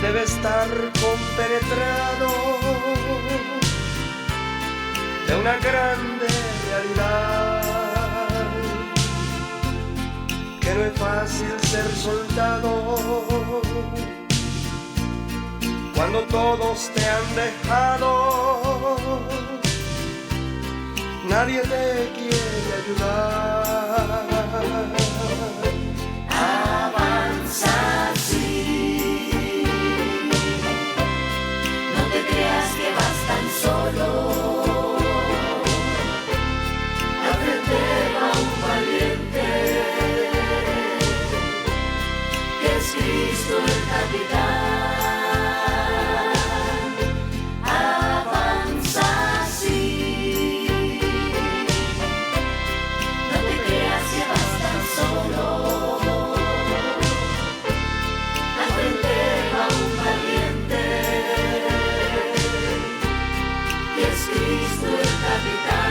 debe estar compenetrado de una grande realidad, que no es fácil ser soldado cuando todos te han dejado. Nadie te quiere ayudar. Avanza así, no te creas que vas tan solo. Al frente va un valiente, que es Cristo el capitán. Avanza así, no te creas que vas tan solo. Cristo el capitán.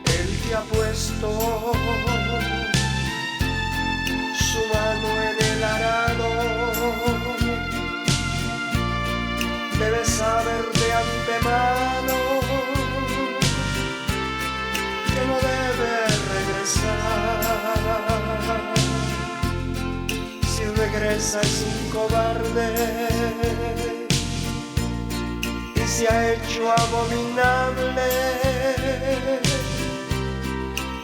Él te ha puesto su mano en el arado. Debes saber de antemano que no debes regresar. Si regresa es un cobarde y se ha hecho abominable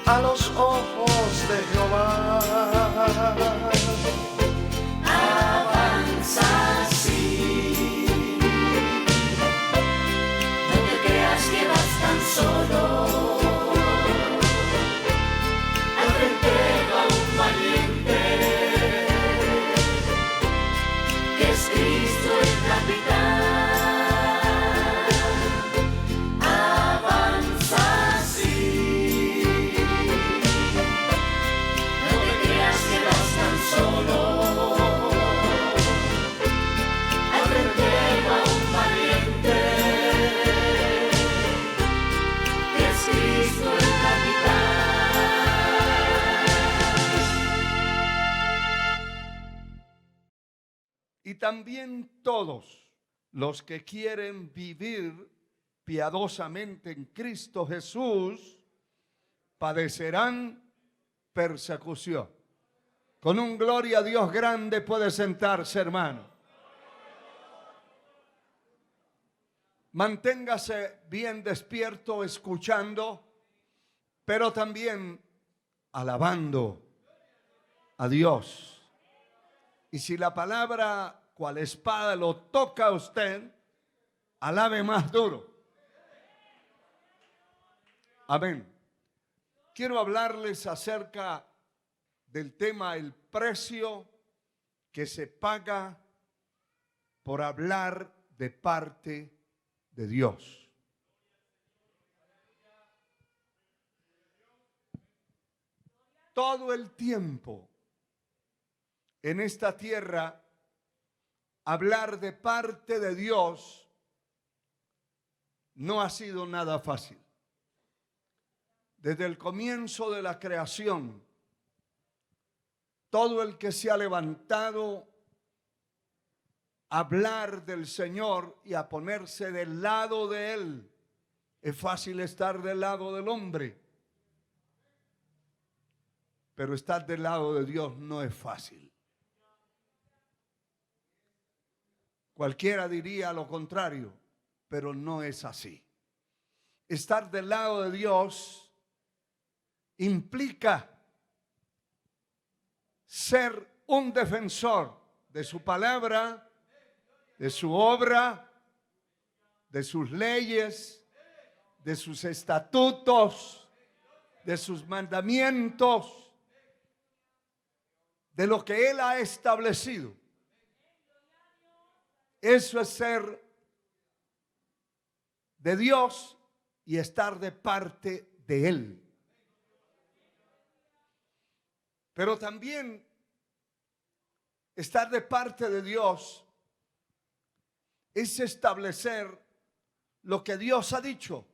a los ojos de Jehová. Avanza así, no te creas que vas tan solo. Al frente va un valiente, que es Cristo el capitán. Y también todos los que quieren vivir piadosamente en Cristo Jesús padecerán persecución. Con un gloria a Dios grande puede sentarse, hermano. Manténgase bien despierto, escuchando, pero también alabando a Dios. Y si la palabra cual espada lo toca a usted, alabe más duro. Amén. Quiero hablarles acerca del tema el precio que se paga por hablar de parte de Dios. Todo el tiempo en esta tierra, hablar de parte de Dios no ha sido nada fácil. Desde el comienzo de la creación, todo el que se ha levantado a hablar del Señor y a ponerse del lado de Él, es fácil estar del lado del hombre, pero estar del lado de Dios no es fácil. Cualquiera diría lo contrario, pero no es así. Estar del lado de Dios implica ser un defensor de su palabra, de su obra, de sus leyes, de sus estatutos, de sus mandamientos, de lo que Él ha establecido. Eso es ser de Dios y estar de parte de Él. Pero también estar de parte de Dios es establecer lo que Dios ha dicho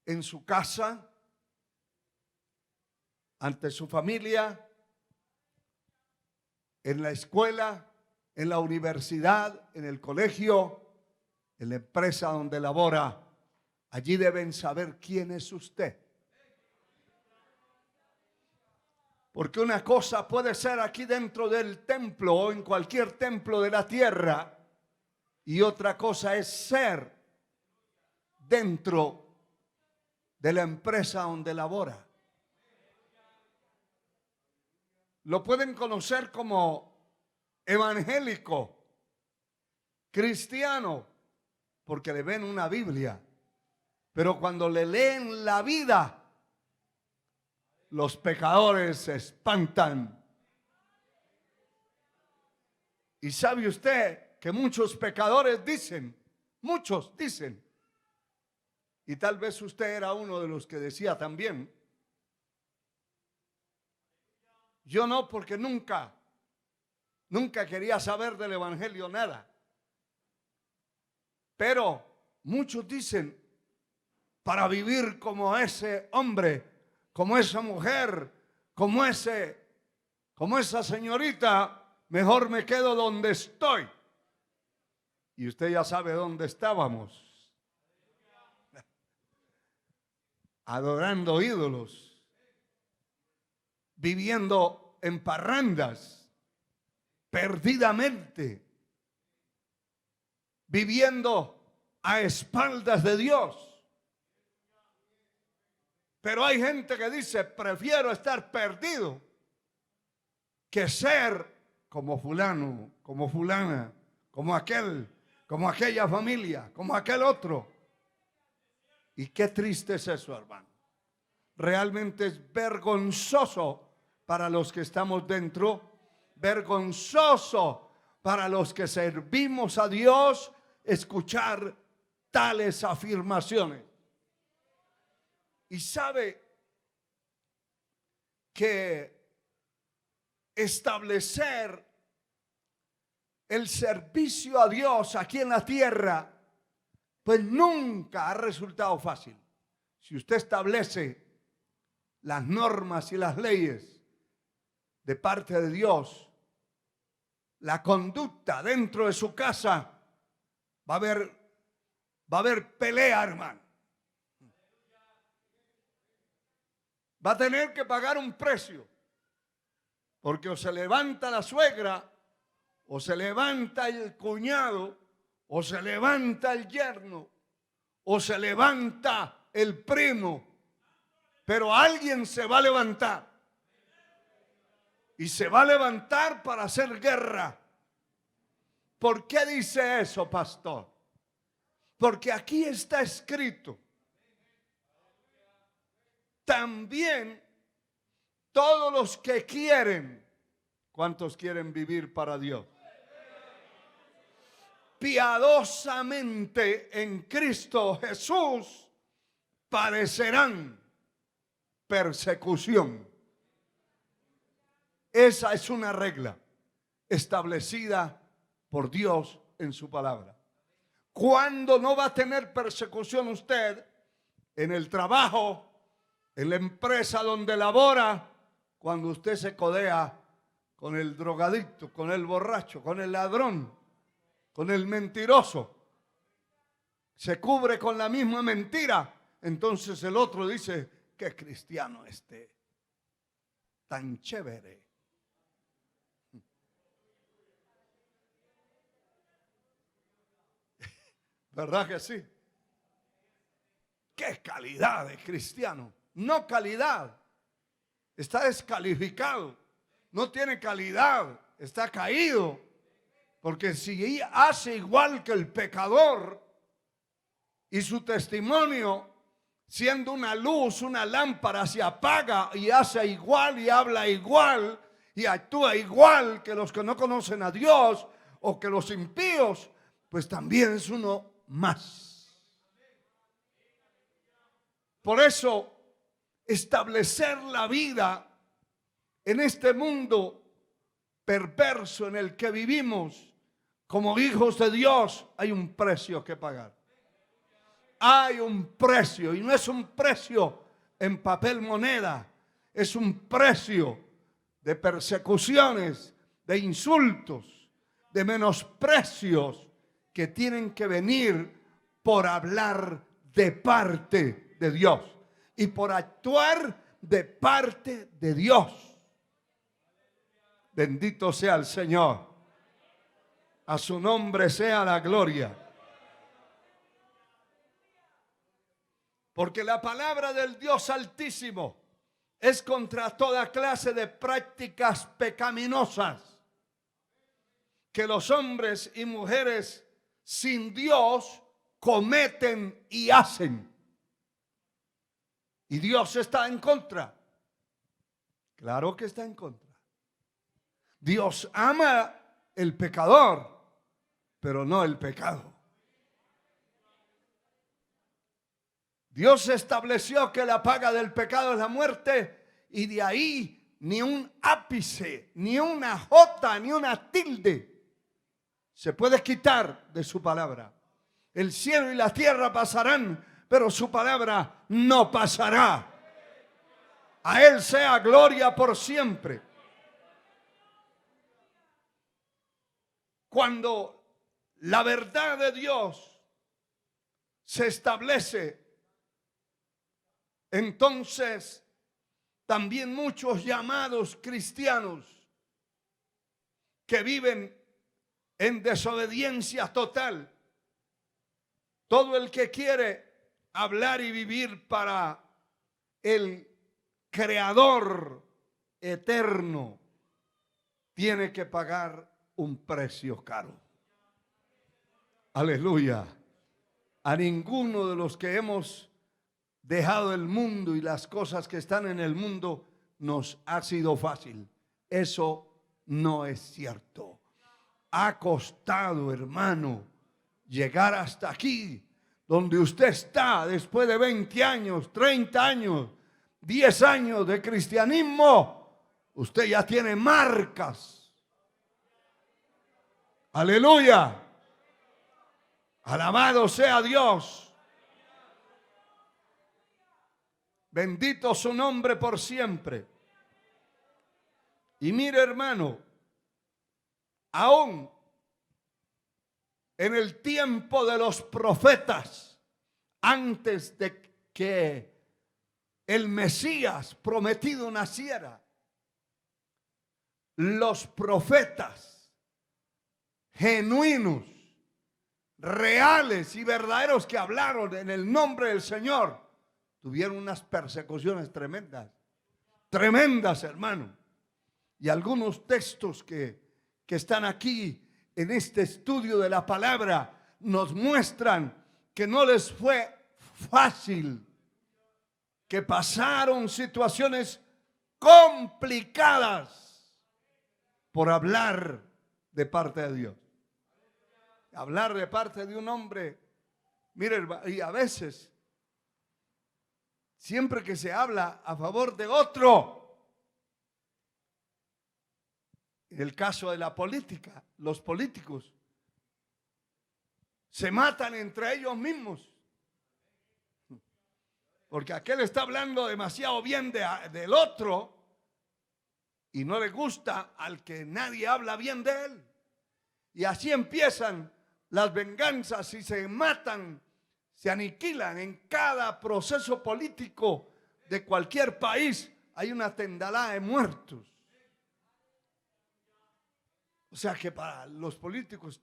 en su casa, ante su familia, en la escuela, en la universidad, en el colegio, en la empresa donde labora. Allí deben saber quién es usted. Porque una cosa puede ser aquí dentro del templo o en cualquier templo de la tierra, y otra cosa es ser dentro de la empresa donde labora. Lo pueden conocer como evangélico, cristiano, porque le ven una Biblia. Pero cuando le leen la vida, los pecadores se espantan. Y sabe usted que muchos pecadores dicen, muchos dicen, y tal vez usted era uno de los que decía también, yo no, porque nunca quería saber del evangelio nada. Pero muchos dicen, para vivir como ese hombre, como esa mujer, como esa señorita, mejor me quedo donde estoy. Y usted ya sabe dónde estábamos. Adorando ídolos, viviendo en parrandas, perdidamente, viviendo a espaldas de Dios. Pero hay gente que dice, prefiero estar perdido que ser como fulano, como fulana, como aquel, como aquella familia, como aquel otro. Y qué triste es eso, hermano. Realmente es vergonzoso para los que estamos dentro, vergonzoso para los que servimos a Dios escuchar tales afirmaciones. Y sabe que establecer el servicio a Dios aquí en la tierra, pues nunca ha resultado fácil. Si usted establece las normas y las leyes de parte de Dios, la conducta dentro de su casa, va a haber pelea, hermano. Va a tener que pagar un precio, porque o se levanta la suegra, o se levanta el cuñado, o se levanta el yerno, o se levanta el primo, pero alguien se va a levantar. Y se va a levantar para hacer guerra. ¿Por qué dice eso, pastor? Porque aquí está escrito. También todos los que quieren, ¿cuántos quieren vivir para Dios? Piadosamente en Cristo Jesús padecerán persecución. Esa es una regla establecida por Dios en su palabra. ¿Cuándo no va a tener persecución usted? En el trabajo, en la empresa donde labora, cuando usted se codea con el drogadicto, con el borracho, con el ladrón, con el mentiroso, se cubre con la misma mentira. Entonces el otro dice, qué cristiano tan chévere. ¿Verdad que sí? ¡Qué calidad de cristiano! No calidad. Está descalificado. No tiene calidad. Está caído. Porque si hace igual que el pecador y su testimonio, siendo una luz, una lámpara, se apaga y hace igual y habla igual y actúa igual que los que no conocen a Dios o que los impíos, pues también es uno más. Por eso, establecer la vida en este mundo perverso en el que vivimos como hijos de Dios, hay un precio que pagar. Hay un precio, y no es un precio en papel moneda, es un precio de persecuciones, de insultos, de menosprecios que tienen que venir por hablar de parte de Dios y por actuar de parte de Dios. Bendito sea el Señor. A su nombre sea la gloria. Porque la palabra del Dios Altísimo es contra toda clase de prácticas pecaminosas que los hombres y mujeres sin Dios cometen y hacen. Y Dios está en contra. Claro que está en contra. Dios ama el pecador, pero no el pecado. Dios estableció que la paga del pecado es la muerte, y de ahí ni un ápice, ni una jota, ni una tilde se puede quitar de su palabra. El cielo y la tierra pasarán, pero su palabra no pasará. A Él sea gloria por siempre. Cuando la verdad de Dios se establece, entonces también muchos llamados cristianos que viven en desobediencia total, todo el que quiere hablar y vivir para el Creador eterno tiene que pagar un precio caro. Aleluya. A ninguno de los que hemos dejado el mundo y las cosas que están en el mundo nos ha sido fácil. Eso no es cierto. Ha costado, hermano, llegar hasta aquí, donde usted está después de 20 años, 30 años, 10 años de cristianismo. Usted ya tiene marcas. Aleluya. Alabado sea Dios. Bendito su nombre por siempre. Y mire, hermano, aún en el tiempo de los profetas, antes de que el Mesías prometido naciera, los profetas genuinos, reales y verdaderos que hablaron en el nombre del Señor, tuvieron unas persecuciones tremendas, tremendas, hermano. Y algunos textos que están aquí en este estudio de la palabra nos muestran que no les fue fácil, que pasaron situaciones complicadas por hablar de parte de Dios. Hablar de parte de un hombre, mire, y a veces, siempre que se habla a favor de otro, en el caso de la política, los políticos se matan entre ellos mismos. Porque aquel está hablando demasiado bien del otro y no le gusta al que nadie habla bien de él. Y así empiezan las venganzas y se matan, se aniquilan. En cada proceso político de cualquier país hay una tendalada de muertos. O sea que para los políticos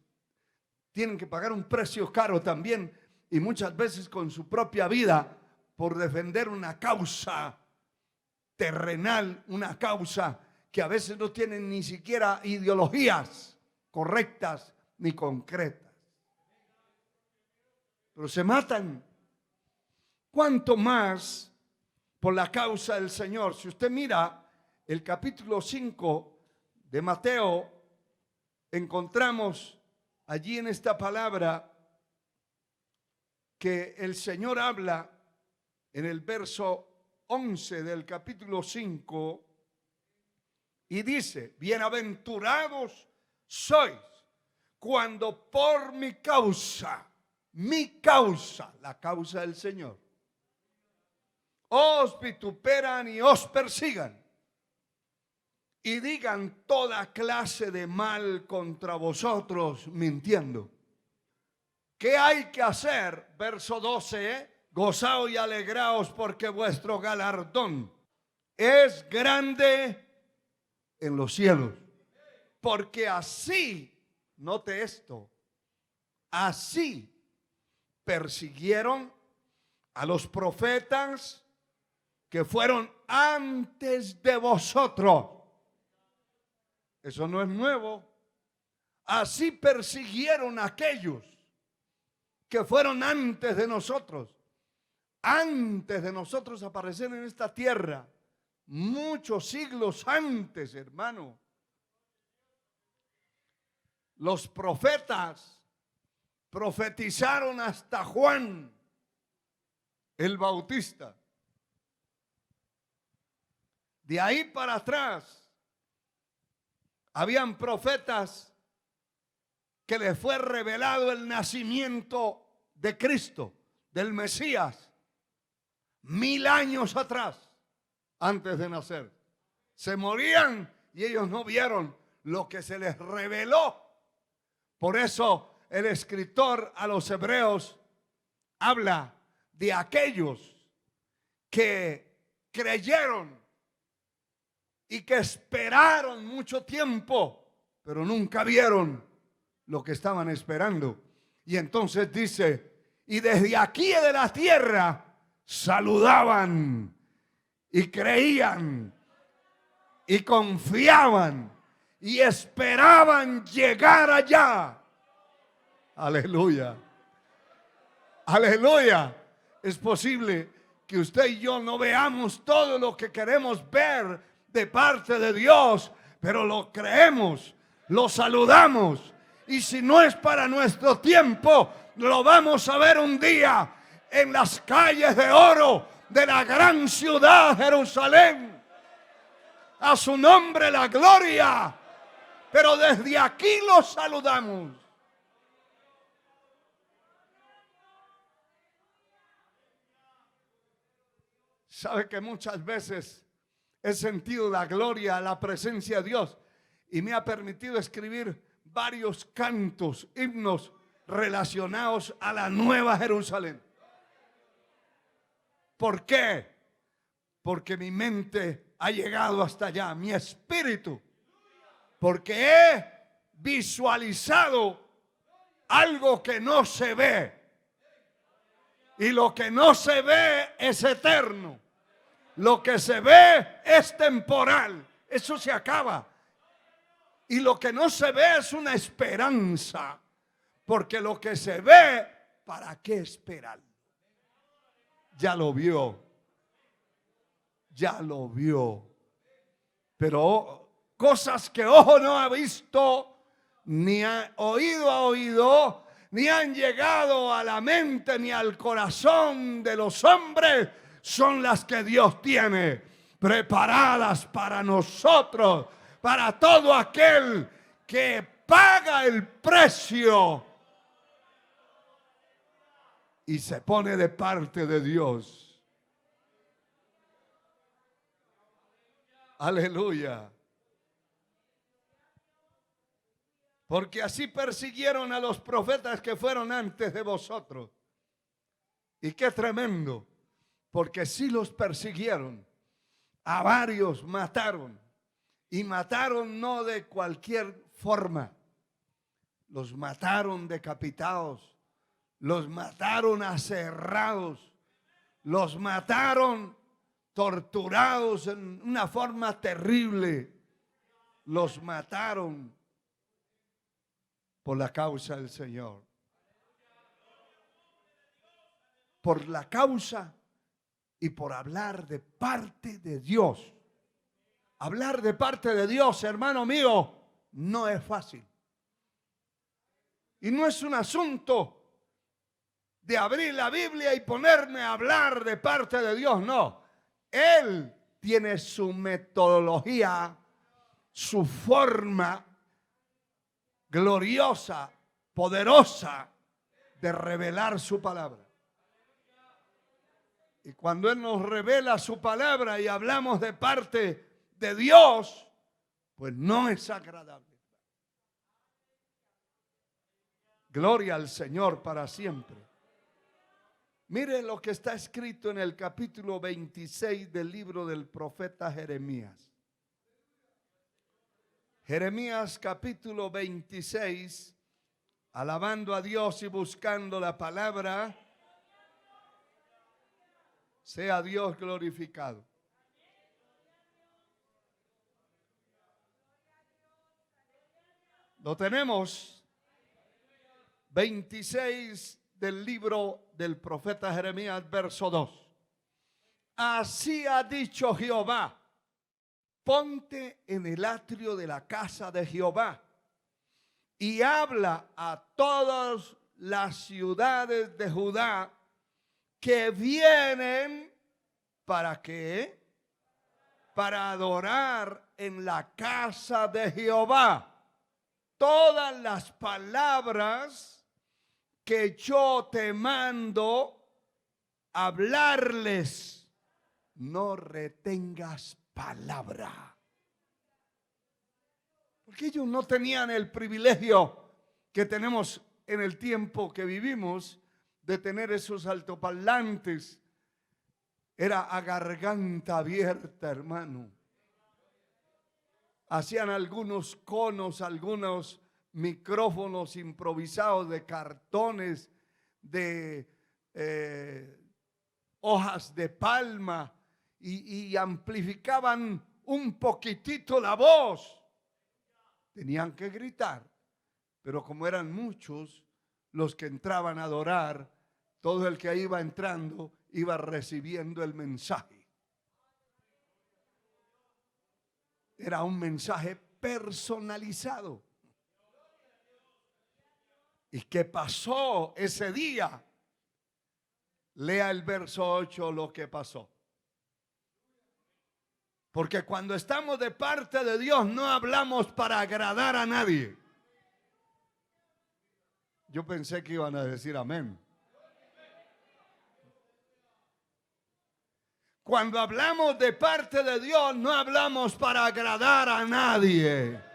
tienen que pagar un precio caro también, y muchas veces con su propia vida, por defender una causa terrenal, una causa que a veces no tienen ni siquiera ideologías correctas ni concretas. Pero se matan. ¿Cuánto más por la causa del Señor? Si usted mira el capítulo 5 de Mateo, encontramos allí en esta palabra que el Señor habla en el verso 11 del capítulo 5 y dice: bienaventurados sois cuando por mi causa, la causa del Señor, os vituperan y os persigan y digan toda clase de mal contra vosotros mintiendo. ¿Qué hay que hacer? Verso 12, gozaos y alegraos porque vuestro galardón es grande en los cielos. Porque así, note esto, así persiguieron a los profetas que fueron antes de vosotros. Eso no es nuevo. Así persiguieron a aquellos que fueron antes de nosotros. Antes de nosotros aparecer en esta tierra. Muchos siglos antes, hermano. Los profetas profetizaron hasta Juan el Bautista. De ahí para atrás, habían profetas que les fue revelado el nacimiento de Cristo, del Mesías, 1000 años atrás, antes de nacer. Se morían y ellos no vieron lo que se les reveló. Por eso el escritor a los hebreos habla de aquellos que creyeron y que esperaron mucho tiempo, pero nunca vieron lo que estaban esperando. Y entonces dice: y desde aquí de la tierra saludaban y creían y confiaban y esperaban llegar allá. Aleluya. Aleluya. Es posible que usted y yo no veamos todo lo que queremos ver de parte de Dios, pero lo creemos, lo saludamos, y si no es para nuestro tiempo, lo vamos a ver un día en las calles de oro de la gran ciudad Jerusalén. A su nombre la gloria, pero desde aquí lo saludamos. Sabe que muchas veces he sentido la gloria, la presencia de Dios, y me ha permitido escribir varios cantos, himnos relacionados a la Nueva Jerusalén. ¿Por qué? Porque mi mente ha llegado hasta allá, mi espíritu, porque he visualizado algo que no se ve, y lo que no se ve es eterno. Lo que se ve es temporal, eso se acaba. Y lo que no se ve es una esperanza, porque lo que se ve, ¿para qué esperar? Ya lo vio, ya lo vio. Pero cosas que ojo no ha visto, ni oído ha oído, ni han llegado a la mente ni al corazón de los hombres, son las que Dios tiene preparadas para nosotros, para todo aquel que paga el precio y se pone de parte de Dios. Aleluya. Porque así persiguieron a los profetas que fueron antes de vosotros. Y qué tremendo. Porque sí los persiguieron, a varios mataron, y mataron no de cualquier forma, los mataron decapitados, los mataron aserrados, los mataron torturados en una forma terrible, los mataron por la causa del Señor, por la causa y por hablar de parte de Dios. Hablar de parte de Dios, hermano mío, no es fácil. Y no es un asunto de abrir la Biblia y ponerme a hablar de parte de Dios. No, Él tiene su metodología, su forma gloriosa, poderosa de revelar su palabra. Y cuando Él nos revela su palabra y hablamos de parte de Dios, pues no es agradable. Gloria al Señor para siempre. Mire lo que está escrito en el capítulo 26 del libro del profeta Jeremías. Jeremías capítulo 26, alabando a Dios y buscando la palabra. Sea Dios glorificado. Lo tenemos. 26 del libro del profeta Jeremías, verso 2. Así ha dicho Jehová: ponte en el atrio de la casa de Jehová y habla a todas las ciudades de Judá que vienen ¿para qué? Para adorar en la casa de Jehová. Todas las palabras que yo te mando hablarles, no retengas palabra. Porque ellos no tenían el privilegio que tenemos en el tiempo que vivimos de tener esos altoparlantes. Era a garganta abierta, hermano. Hacían algunos conos, algunos micrófonos improvisados de cartones, de hojas de palma y amplificaban un poquitito la voz. Tenían que gritar, pero como eran muchos los que entraban a adorar, todo el que iba entrando iba recibiendo el mensaje. Era un mensaje personalizado. ¿Y qué pasó ese día? Lea el verso 8 lo que pasó. Porque cuando estamos de parte de Dios no hablamos para agradar a nadie. Yo pensé que iban a decir amén. Cuando hablamos de parte de Dios no hablamos para agradar a nadie.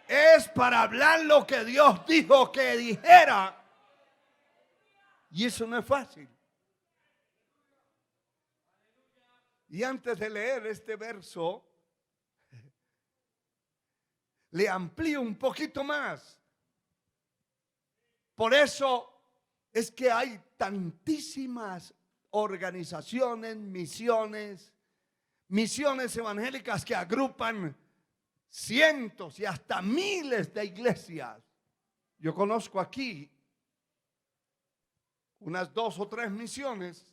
Es para hablar lo que Dios dijo que dijera. Y eso no es fácil. Y antes de leer este verso, le amplío un poquito más. Por eso es que hay tantísimas organizaciones, misiones evangélicas que agrupan cientos y hasta miles de iglesias. Yo conozco aquí unas 2 o 3 misiones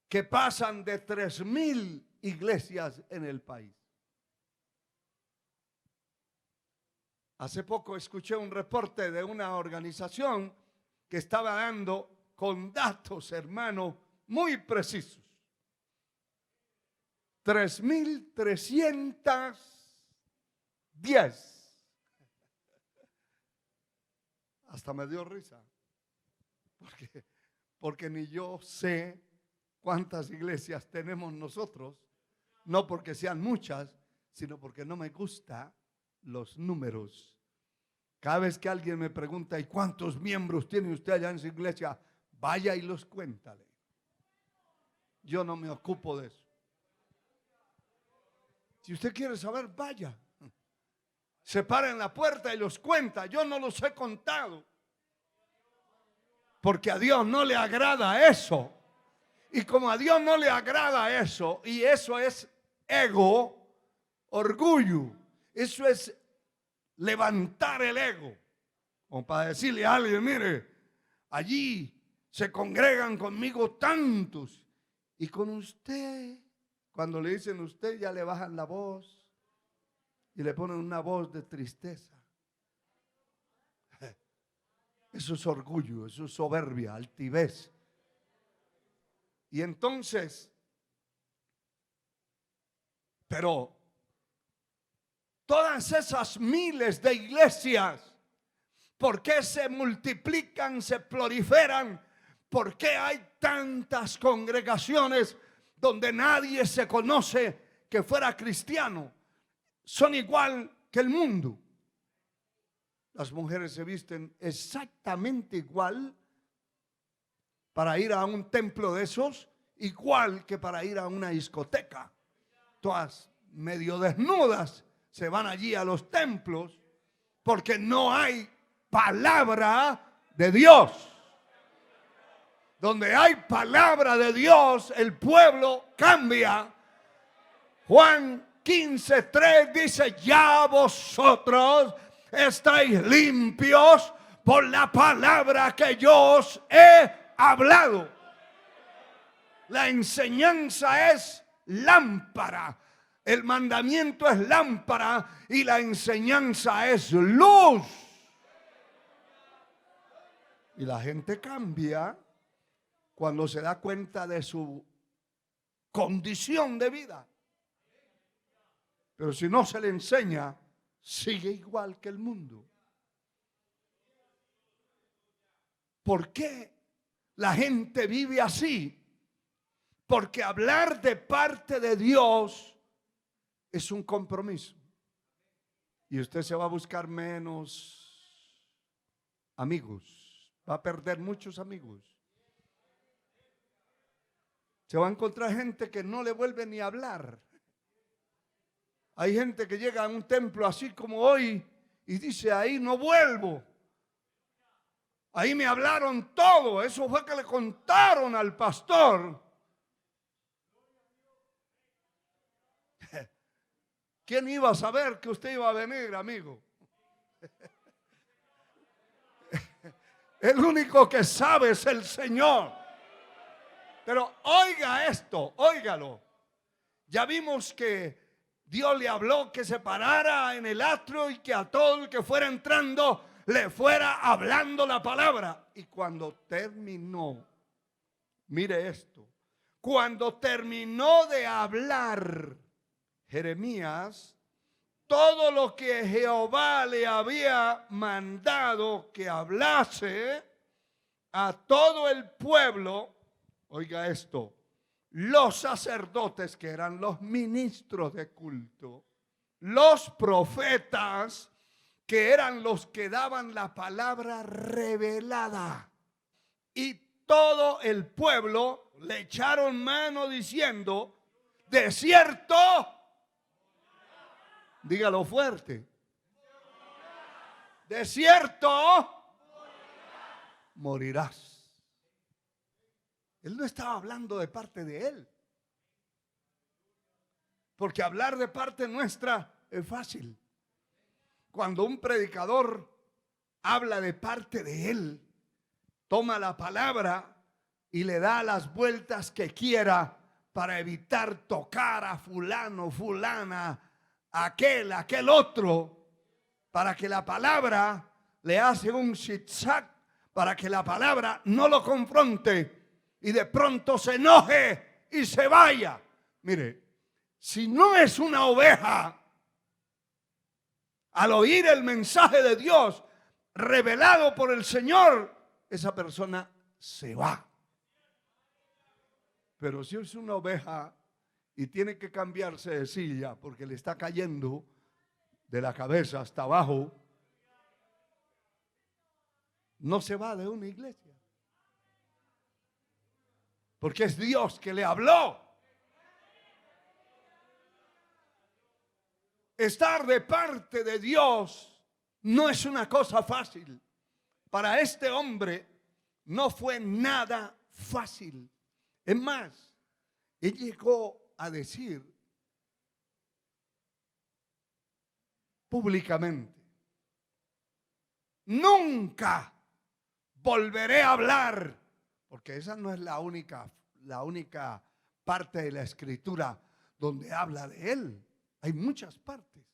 que pasan de 3,000 iglesias en el país. Hace poco escuché un reporte de una organización que estaba dando con datos, hermano, muy precisos. 3,310. Hasta me dio risa. Porque ni yo sé cuántas iglesias tenemos nosotros. No porque sean muchas, sino porque no me gustan los números. Cada vez que alguien me pregunta, ¿y cuántos miembros tiene usted allá en su iglesia? Vaya y los cuéntale. Yo no me ocupo de eso. Si usted quiere saber, vaya. Se para en la puerta y los cuenta. Yo no los he contado. Porque a Dios no le agrada eso. Y como a Dios no le agrada eso, y eso es ego, orgullo, eso es levantar el ego. Como para decirle a alguien, mire, allí se congregan conmigo tantos. Y con usted, cuando le dicen usted, ya le bajan la voz y le ponen una voz de tristeza. Eso es orgullo, eso es soberbia, altivez. Y entonces, pero todas esas miles de iglesias, ¿por qué se multiplican, se proliferan? ¿Por qué hay tantas congregaciones donde nadie se conoce que fuera cristiano? Son igual que el mundo. Las mujeres se visten exactamente igual para ir a un templo de esos, igual que para ir a una discoteca. Todas medio desnudas se van allí a los templos porque no hay palabra de Dios. Donde hay palabra de Dios, el pueblo cambia. Juan 15:3 dice: ya vosotros estáis limpios por la palabra que yo os he hablado. La enseñanza es lámpara. El mandamiento es lámpara y la enseñanza es luz. Y la gente cambia cuando se da cuenta de su condición de vida. Pero si no se le enseña, sigue igual que el mundo. ¿Por qué la gente vive así? Porque hablar de parte de Dios es un compromiso. Y usted se va a buscar menos amigos. Va a perder muchos amigos. Se va a encontrar gente que no le vuelve ni a hablar. Hay gente que llega a un templo así como hoy y dice: ahí no vuelvo. Ahí me hablaron todo. Eso fue que le contaron al pastor. ¿Quién iba a saber que usted iba a venir, amigo? El único que sabe es el Señor. Pero oiga esto, óigalo. Ya vimos que Dios le habló que se parara en el atrio y que a todo el que fuera entrando le fuera hablando la palabra. Y cuando terminó, mire esto, cuando terminó de hablar Jeremías todo lo que Jehová le había mandado que hablase a todo el pueblo, oiga esto, los sacerdotes, que eran los ministros de culto, los profetas, que eran los que daban la palabra revelada, y todo el pueblo le echaron mano diciendo: de cierto, dígalo fuerte, de cierto morirás. Él no estaba hablando de parte de él, porque hablar de parte nuestra es fácil. Cuando un predicador habla de parte de él, toma la palabra y le da las vueltas que quiera para evitar tocar a fulano, fulana, aquel otro, para que la palabra le hace un zigzag, para que la palabra no lo confronte y de pronto se enoje y se vaya. Mire, si no es una oveja, al oír el mensaje de Dios revelado por el Señor, esa persona se va. Pero si es una oveja y tiene que cambiarse de silla porque le está cayendo de la cabeza hasta abajo, no se va de una iglesia, porque es Dios que le habló. Estar de parte de Dios no es una cosa fácil. Para este hombre no fue nada fácil. Es más, él llegó a decir públicamente: nunca volveré a hablar, porque esa no es la única parte de la escritura donde habla de él. Hay muchas partes.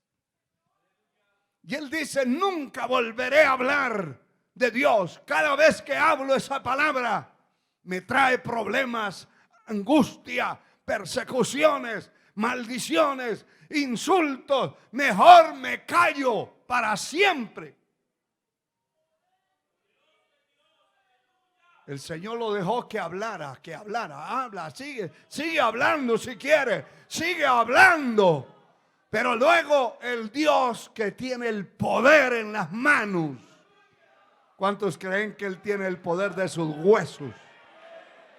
Y él dice: nunca volveré a hablar de Dios, cada vez que hablo esa palabra, me trae problemas, angustia, persecuciones, maldiciones, insultos. Mejor me callo para siempre. El Señor lo dejó que hablara, habla, sigue hablando si quiere, sigue hablando. Pero luego el Dios que tiene el poder en las manos. ¿Cuántos creen que Él tiene el poder de sus huesos,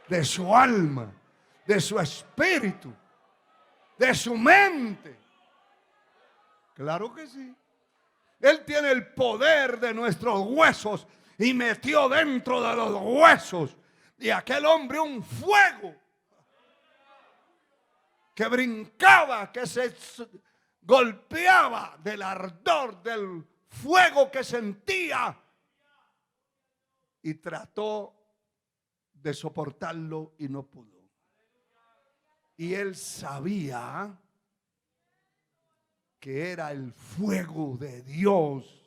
de su alma, de su espíritu, de su mente? Claro que sí. Él tiene el poder de nuestros huesos y metió dentro de los huesos de aquel hombre un fuego que brincaba, que se golpeaba del ardor del fuego que sentía, y trató de soportarlo y no pudo. Y él sabía que era el fuego de Dios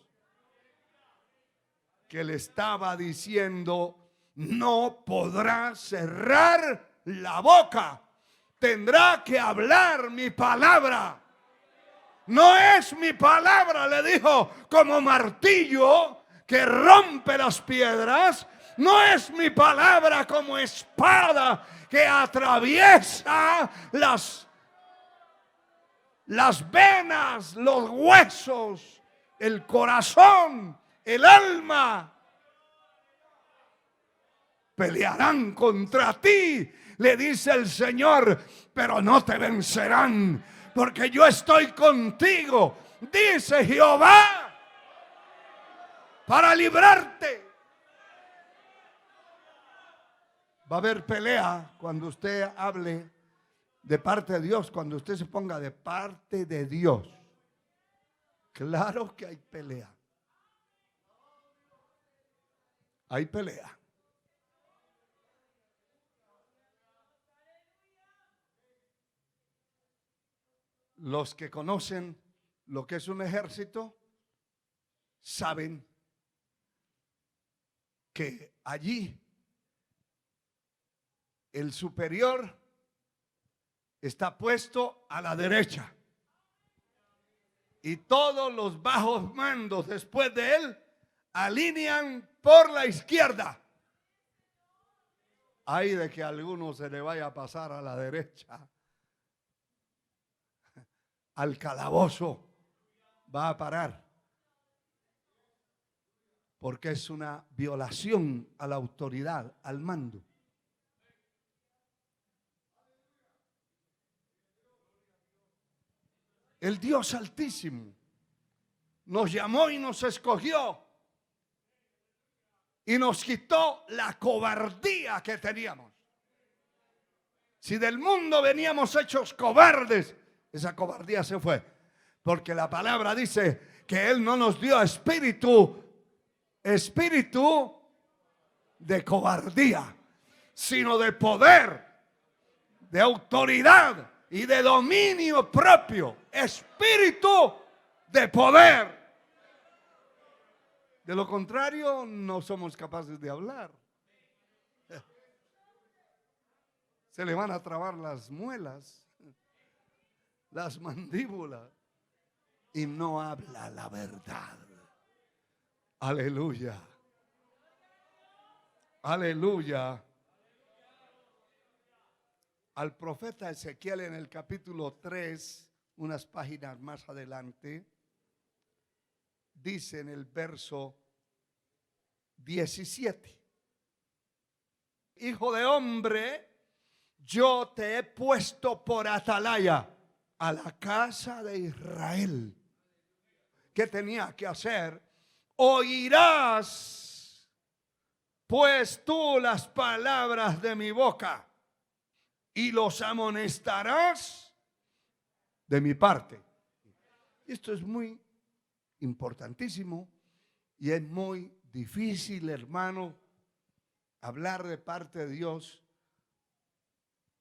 que le estaba diciendo: no podrá cerrar la boca, tendrá que hablar mi palabra. No es mi palabra, le dijo, como martillo que rompe las piedras. No es mi palabra como espada que atraviesa las venas, los huesos, el corazón, el alma. Pelearán contra ti, le dice el Señor, pero no te vencerán, porque yo estoy contigo, dice Jehová, para librarte. Va a haber pelea cuando usted hable de parte de Dios, cuando usted se ponga de parte de Dios. Claro que hay pelea. Hay pelea. Los que conocen lo que es un ejército saben que allí el superior está puesto a la derecha y todos los bajos mandos después de él alinean por la izquierda. Ay de que a alguno se le vaya a pasar a la derecha, al calabozo va a parar, porque es una violación a la autoridad, al mando. El Dios Altísimo nos llamó y nos escogió y nos quitó la cobardía que teníamos. Si del mundo veníamos hechos cobardes, esa cobardía se fue, porque la palabra dice que Él no nos dio espíritu de cobardía, sino de poder, de autoridad y de dominio propio. Espíritu de poder. De lo contrario, no somos capaces de hablar. Se le van a trabar las muelas, las mandíbulas, y no habla la verdad. Aleluya. Aleluya. Al profeta Ezequiel en el capítulo 3, unas páginas más adelante, dice en el verso 17: Hijo de hombre, yo te he puesto por atalaya a la casa de Israel. ¿Qué tenía que hacer? Oirás pues tú las palabras de mi boca y los amonestarás de mi parte. Esto es muy importantísimo y es muy difícil, hermano, hablar de parte de Dios.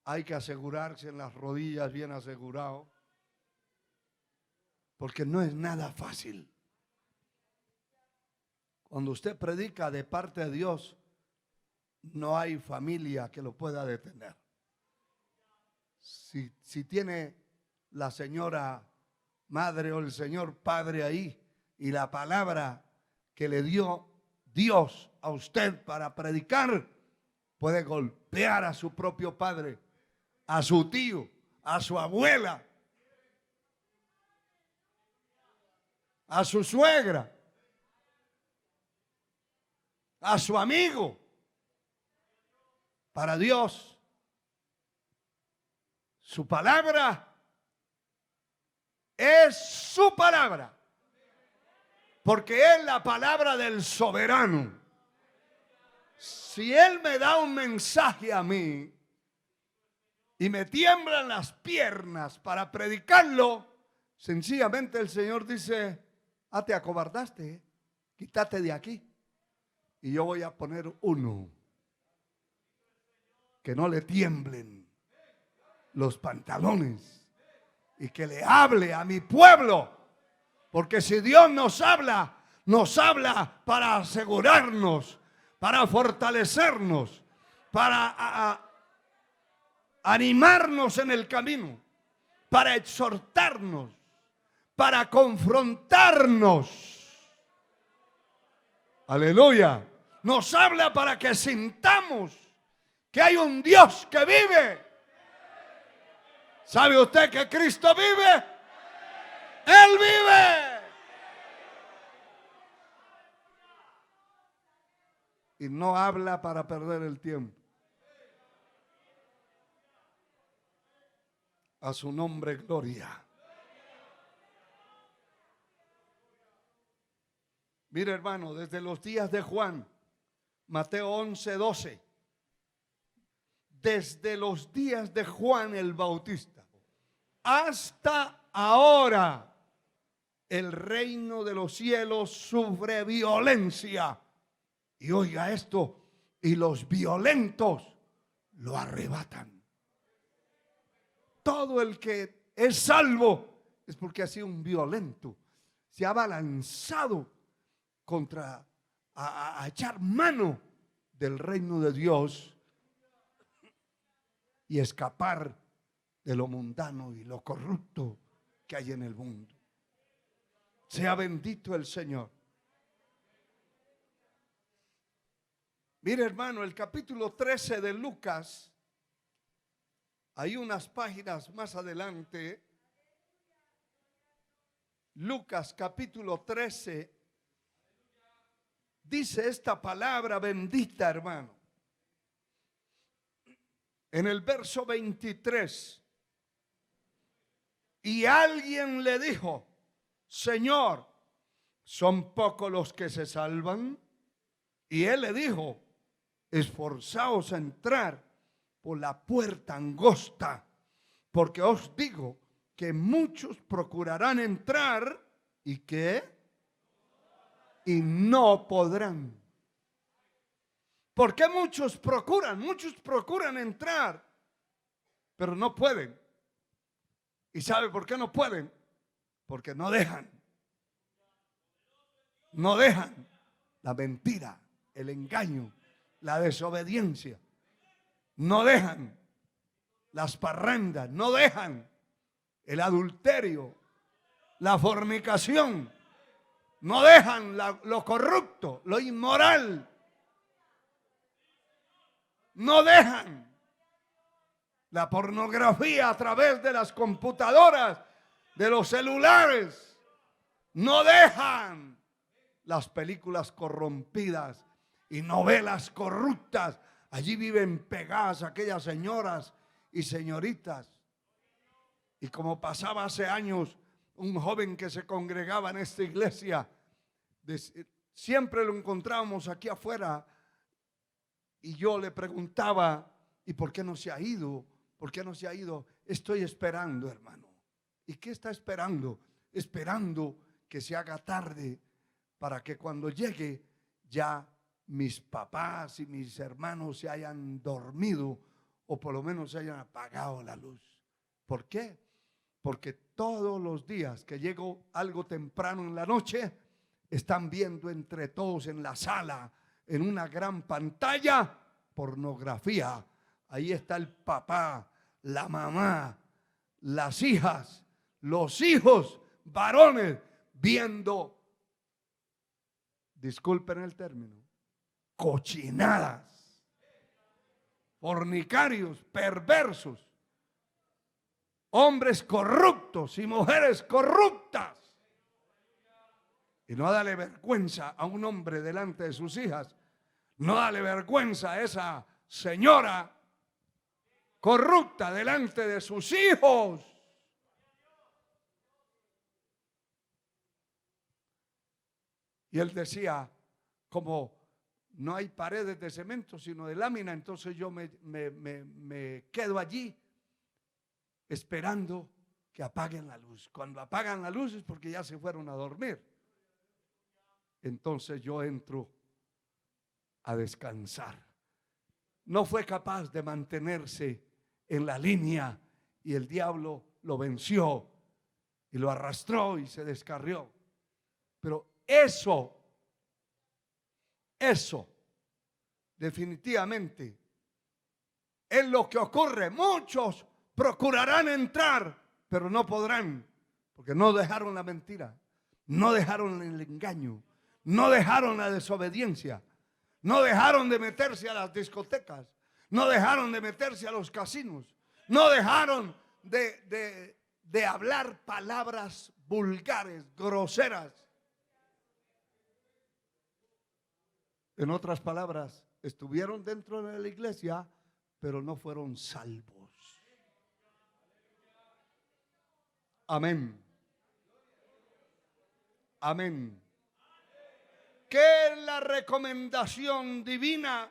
Hay que asegurarse en las rodillas, bien asegurado, porque no es nada fácil. Cuando usted predica de parte de Dios, no hay familia que lo pueda detener. Si tiene la señora madre o el señor padre ahí y la palabra que le dio Dios a usted para predicar, puede golpear a su propio padre, a su tío, a su abuela, a su suegra, a su amigo. Para Dios, su palabra es su palabra, porque es la palabra del soberano. Si Él me da un mensaje a mí y me tiemblan las piernas para predicarlo, sencillamente el Señor dice: te acobardaste, quítate de aquí. Y yo voy a poner uno que no le tiemblen los pantalones y que le hable a mi pueblo. Porque si Dios nos habla para asegurarnos, para fortalecernos, para animarnos en el camino, para exhortarnos, para confrontarnos. Aleluya. Nos habla para que sintamos que hay un Dios que vive. ¿Sabe usted que Cristo vive? Él vive. Y no habla para perder el tiempo. A su nombre, gloria. Mire, hermano, desde los días de Juan, Mateo 11:12, desde los días de Juan el Bautista hasta ahora, el reino de los cielos sufre violencia. Y oiga esto, y los violentos lo arrebatan. Todo el que es salvo es porque ha sido un violento. Se ha abalanzado contra a echar mano del reino de Dios y escapar de lo mundano y lo corrupto que hay en el mundo. Sea bendito el Señor. Mire, hermano, el capítulo 13 de Lucas, hay unas páginas más adelante. Lucas capítulo 13 dice esta palabra bendita, hermano. En el verso 23, y alguien le dijo: Señor, ¿son pocos los que se salvan? Y él le dijo: esforzaos a entrar por la puerta angosta, porque os digo que muchos procurarán entrar y no podrán. ¿Por qué muchos procuran? Muchos procuran entrar, pero no pueden. ¿Y sabe por qué no pueden? Porque no dejan. No dejan la mentira, el engaño, la desobediencia. No dejan las parrandas, no dejan el adulterio, la fornicación, no dejan lo corrupto, lo inmoral. No dejan la pornografía a través de las computadoras, de los celulares. No dejan las películas corrompidas y novelas corruptas. Allí viven pegadas aquellas señoras y señoritas. Y como pasaba hace años, un joven que se congregaba en esta iglesia, siempre lo encontrábamos aquí afuera. Y yo le preguntaba: ¿y por qué no se ha ido? ¿Por qué no se ha ido? Estoy esperando, hermano. ¿Y qué está esperando? Esperando que se haga tarde para que cuando llegue ya mis papás y mis hermanos se hayan dormido o por lo menos se hayan apagado la luz. ¿Por qué? Porque todos los días que llego algo temprano en la noche, están viendo entre todos en la sala, en una gran pantalla, pornografía. Ahí está el papá, la mamá, las hijas, los hijos, varones, viendo, disculpen el término, cochinadas, fornicarios, perversos, hombres corruptos y mujeres corruptas. Y no darle vergüenza a un hombre delante de sus hijas, no darle vergüenza a esa señora corrupta delante de sus hijos. Y él decía, como no hay paredes de cemento sino de lámina, entonces yo me quedo allí esperando que apaguen la luz. Cuando apagan la luz es porque ya se fueron a dormir. Entonces yo entro a descansar. No fue capaz de mantenerse en la línea y el diablo lo venció y lo arrastró y se descarrió. Pero eso definitivamente es lo que ocurre. Muchos procurarán entrar, pero no podrán, porque no dejaron la mentira, no dejaron el engaño, no dejaron la desobediencia, no dejaron de meterse a las discotecas, no dejaron de meterse a los casinos, no dejaron de hablar palabras vulgares, groseras. En otras palabras, estuvieron dentro de la iglesia, pero no fueron salvos. Amén. Amén. ¿Qué es la recomendación divina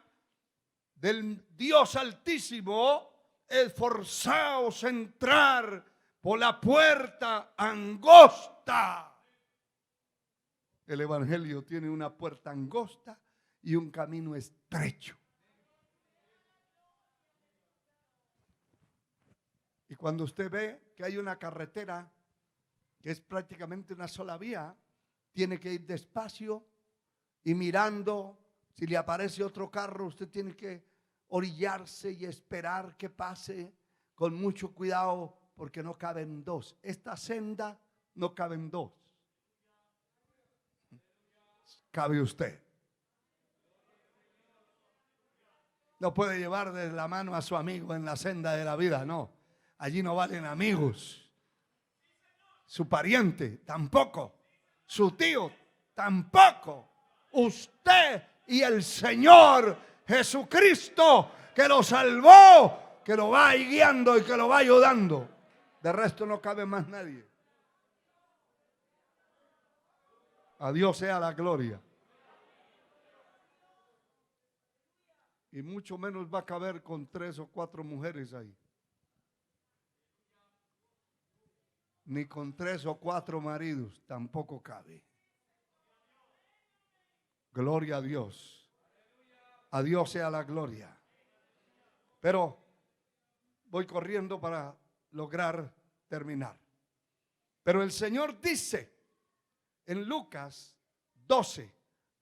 del Dios Altísimo? Esforzaos a entrar por la puerta angosta. El evangelio tiene una puerta angosta y un camino estrecho. Y cuando usted ve que hay una carretera que es prácticamente una sola vía, tiene que ir despacio y mirando. Si le aparece otro carro, usted tiene que orillarse y esperar que pase con mucho cuidado, porque no caben dos. Esta senda no caben dos. Cabe usted. No puede llevar de la mano a su amigo en la senda de la vida, no. Allí no valen amigos. Su pariente tampoco. Su tío tampoco. Usted y el Señor Jesucristo, que lo salvó, que lo va guiando y que lo va ayudando. De resto no cabe más nadie. A Dios sea la gloria. Y mucho menos va a caber con 3 o 4 mujeres ahí. Ni con 3 o 4 maridos tampoco cabe. Gloria a Dios. A Dios sea la gloria. Pero voy corriendo para lograr terminar. Pero el Señor dice en Lucas 12,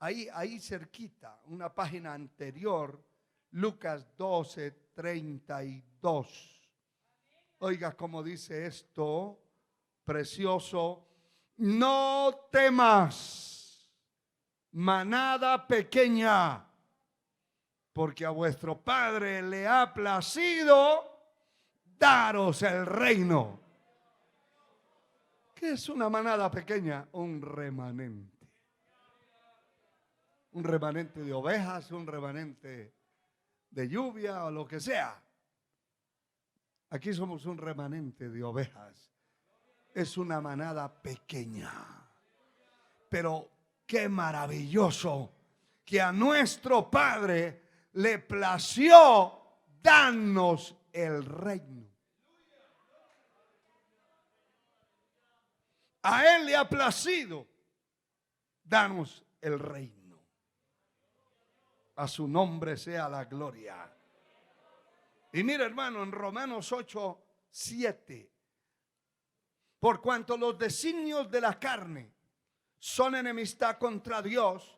ahí cerquita, una página anterior, Lucas 12, 32. Oiga cómo dice esto, precioso. No temas, manada pequeña, porque a vuestro Padre le ha placido daros el reino. ¿Qué es una manada pequeña? Un remanente. Un remanente de ovejas, un remanente de lluvia o lo que sea. Aquí somos un remanente de ovejas. Es una manada pequeña. Pero qué maravilloso que a nuestro Padre le plació darnos el reino. A Él le ha placido darnos el reino. A su nombre sea la gloria. Y mira, hermano, en Romanos 8, 7. Por cuanto los designios de la carne son enemistad contra Dios,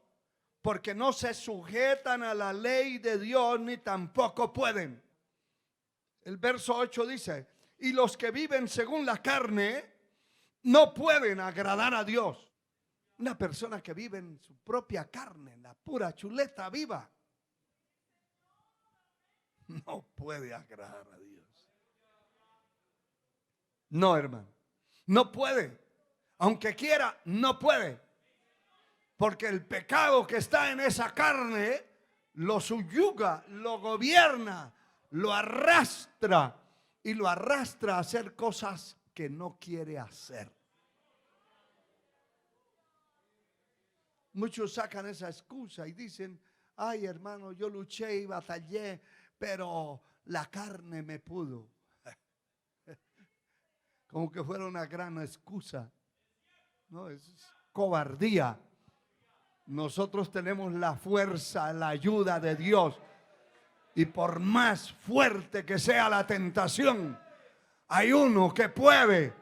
porque no se sujetan a la ley de Dios ni tampoco pueden. El verso 8 dice: y los que viven según la carne no pueden agradar a Dios. Una persona que vive en su propia carne, la pura chuleta viva, no puede agradar a Dios. No, hermano, no puede. Aunque quiera, no puede. Porque el pecado que está en esa carne lo subyuga, lo gobierna, lo arrastra y lo arrastra a hacer cosas que no quiere hacer. Muchos sacan esa excusa y dicen: ay, hermano, yo luché y batallé, pero la carne me pudo. Como que fuera una gran excusa. No, es cobardía. Nosotros tenemos la fuerza, la ayuda de Dios. Y por más fuerte que sea la tentación, hay uno que puede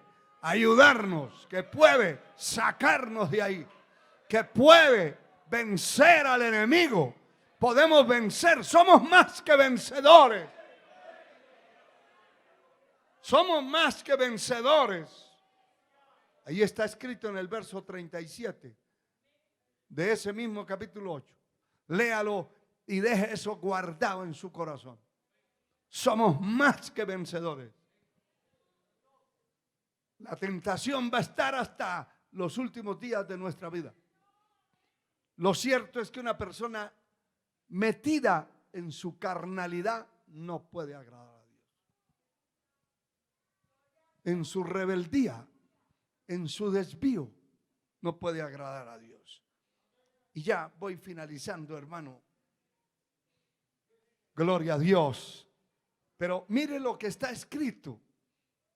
ayudarnos, que puede sacarnos de ahí, que puede vencer al enemigo. Podemos vencer, somos más que vencedores. Somos más que vencedores. Ahí está escrito en el verso 37 de ese mismo capítulo 8. Léalo y deje eso guardado en su corazón. Somos más que vencedores. La tentación va a estar hasta los últimos días de nuestra vida. Lo cierto es que una persona metida en su carnalidad no puede agradar a Dios. En su rebeldía, en su desvío, no puede agradar a Dios. Y ya voy finalizando, hermano. Gloria a Dios. Pero mire lo que está escrito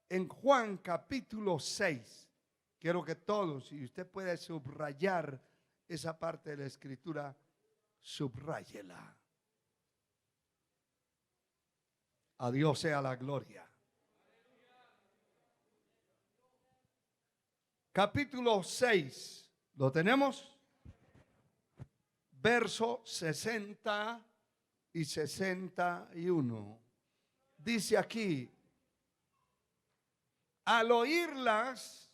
en Juan capítulo 6. Quiero que todos, si usted puede subrayar esa parte de la escritura, subráyela. A Dios sea la gloria. Capítulo 6, ¿lo tenemos? Verso 60 y 61. Dice aquí: al oírlas,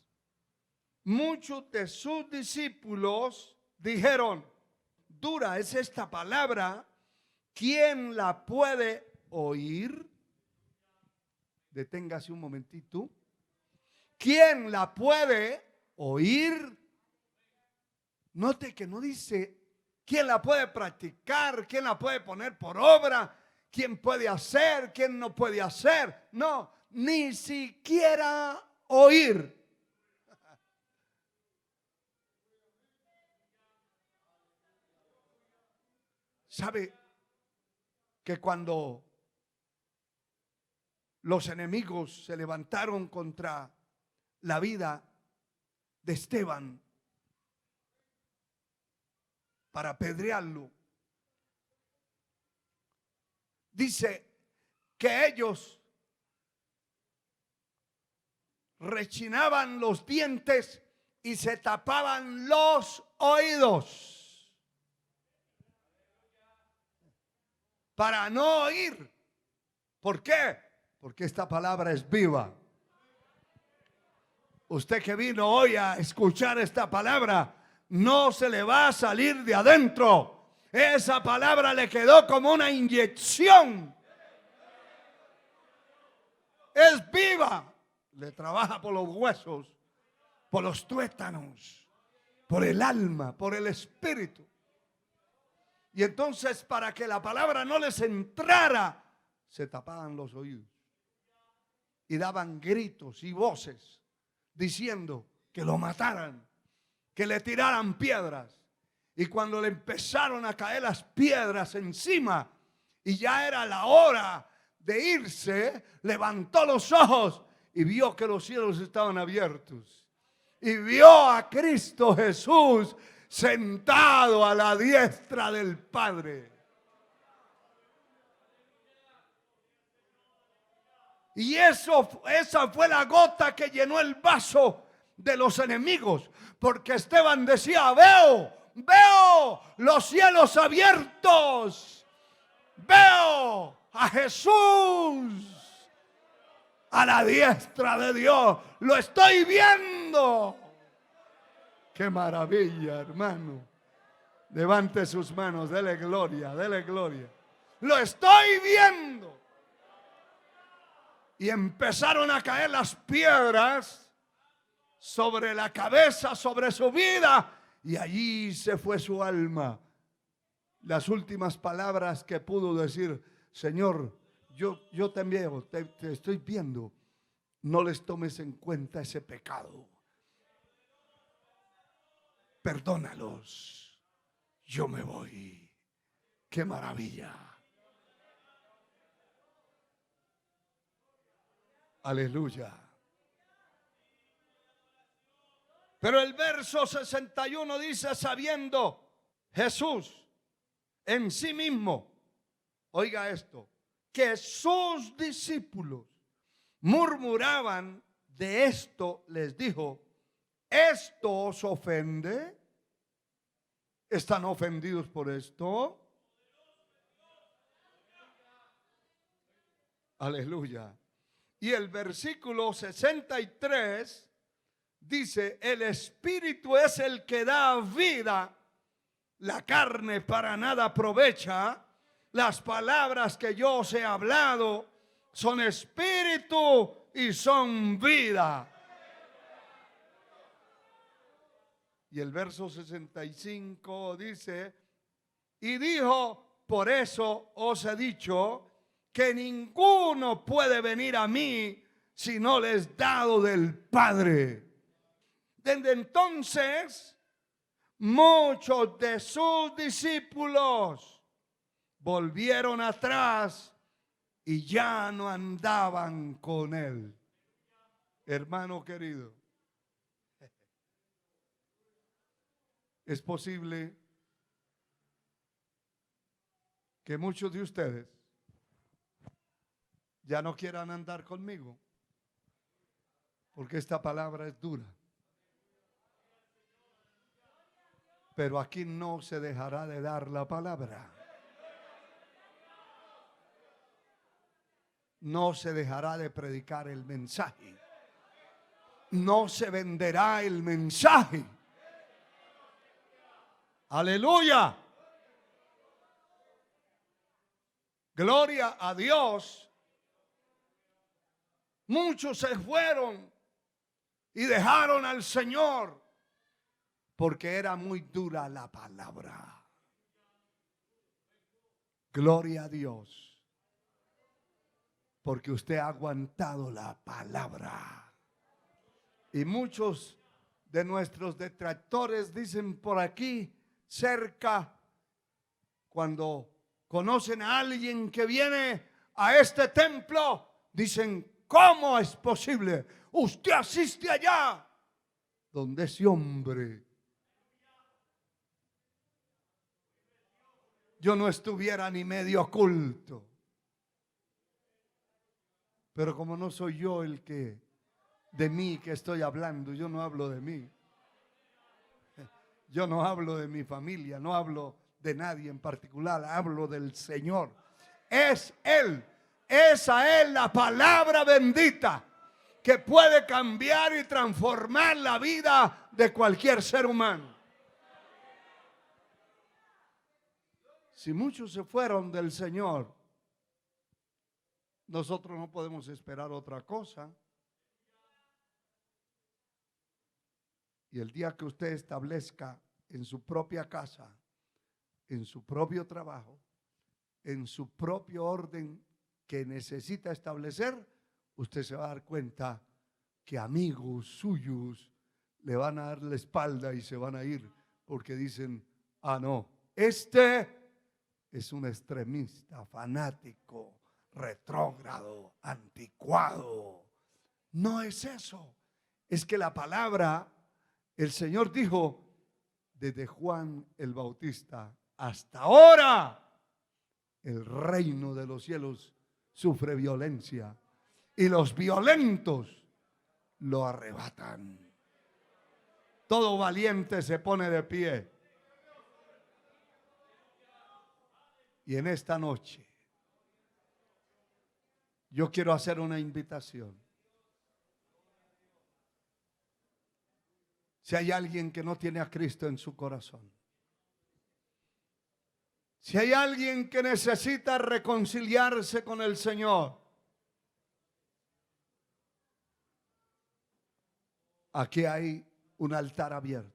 muchos de sus discípulos dijeron: dura es esta palabra, ¿quién la puede oír? Deténgase un momentito. ¿Quién la puede oír? Note que no dice quién la puede practicar, quién la puede poner por obra, quién puede hacer, quién no puede hacer. No, ni siquiera oír. ¿Sabe que cuando los enemigos se levantaron contra la vida de Esteban para apedrearlo, dice que ellos rechinaban los dientes y se tapaban los oídos para no oír? ¿Por qué? Porque esta palabra es viva. Usted que vino hoy a escuchar esta palabra, no se le va a salir de adentro. Esa palabra le quedó como una inyección. Es viva. Le trabaja por los huesos, por los tuétanos, por el alma, por el espíritu. Y entonces, para que la palabra no les entrara, se tapaban los oídos y daban gritos y voces diciendo que lo mataran, que le tiraran piedras. Y cuando le empezaron a caer las piedras encima y ya era la hora de irse, levantó los ojos y vio que los cielos estaban abiertos. Y vio a Cristo Jesús sentado a la diestra del Padre. Y esa fue la gota que llenó el vaso de los enemigos, porque Esteban decía: veo los cielos abiertos, veo a Jesús a la diestra de Dios, lo estoy viendo. Qué maravilla, hermano. Levante sus manos, dele gloria, dele gloria. Lo estoy viendo. Y empezaron a caer las piedras sobre la cabeza, sobre su vida, y allí se fue su alma. Las últimas palabras que pudo decir: Señor, yo también te estoy viendo, no les tomes en cuenta ese pecado, perdónalos, yo me voy. Qué maravilla. Aleluya. Pero el verso 61 dice: sabiendo Jesús en sí mismo, oiga esto, que sus discípulos murmuraban de esto, les dijo: ¿esto os ofende? ¿Están ofendidos por esto? Aleluya. Y el versículo 63 dice: el espíritu es el que da vida, la carne para nada aprovecha. Las palabras que yo os he hablado son espíritu y son vida. Y el verso 65 dice: y dijo: por eso os he dicho que ninguno puede venir a mí si no le es dado del Padre. Desde entonces, muchos de sus discípulos volvieron atrás y ya no andaban con él. Hermano querido, es posible que muchos de ustedes ya no quieran andar conmigo, porque esta palabra es dura. Pero aquí no se dejará de dar la palabra. No se dejará de predicar el mensaje. No se venderá el mensaje. Aleluya. Gloria a Dios. Muchos se fueron y dejaron al Señor porque era muy dura la palabra. Gloria a Dios. Porque usted ha aguantado la palabra. Y muchos de nuestros detractores dicen por aquí cerca, cuando conocen a alguien que viene a este templo, dicen: ¿cómo es posible? Usted asiste allá donde ese hombre, yo no estuviera ni medio oculto. Pero como no soy yo el que, de mí que estoy hablando, yo no hablo de mí. Yo no hablo de mi familia, no hablo de nadie en particular, hablo del Señor. Es Él, esa es la palabra bendita que puede cambiar y transformar la vida de cualquier ser humano. Si muchos se fueron del Señor, nosotros no podemos esperar otra cosa. Y el día que usted establezca en su propia casa, en su propio trabajo, en su propio orden que necesita establecer, usted se va a dar cuenta que amigos suyos le van a dar la espalda y se van a ir porque dicen: ah, no, este es un extremista, fanático, retrógrado, anticuado. No es eso. Es que la palabra, el Señor dijo, desde Juan el Bautista hasta ahora, el reino de los cielos sufre violencia y los violentos lo arrebatan. Todo valiente se pone de pie. Y en esta noche yo quiero hacer una invitación. Si hay alguien que no tiene a Cristo en su corazón, si hay alguien que necesita reconciliarse con el Señor, aquí hay un altar abierto.